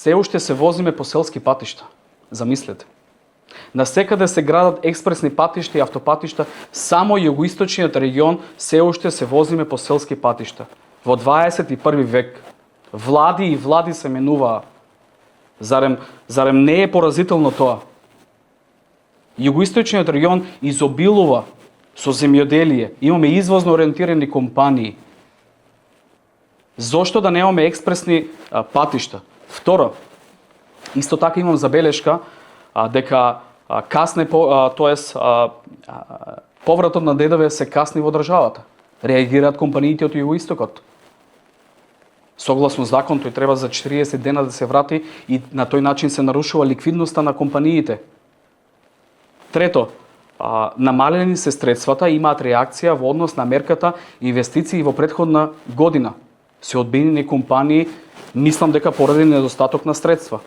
се уште се возиме по селски патишта. Замислете. Насекаде се градат експресни патишта и автопатишта, само југоисточниот регион се уште се возиме по селски патишта. Во 21 век. Влади и влади се менуваа. Зарем не е поразително тоа? Југоисточниот регион изобилува со земјоделие. Имаме извозно ориентирани компании. Зошто да немаме експресни патишта? Второ, исто така имам забелешка дека повратот на ДДВ се касни во државата. Реагираат компаниите од југоистокот. Согласно закон, тој треба за 40 дена да се врати и на тој начин се нарушува ликвидноста на компаниите. Трето, намалени се средствата, имаат реакција во однос на мерката инвестиции во претходна година. Се одбиени компании, мислам дека поради недостаток на средства.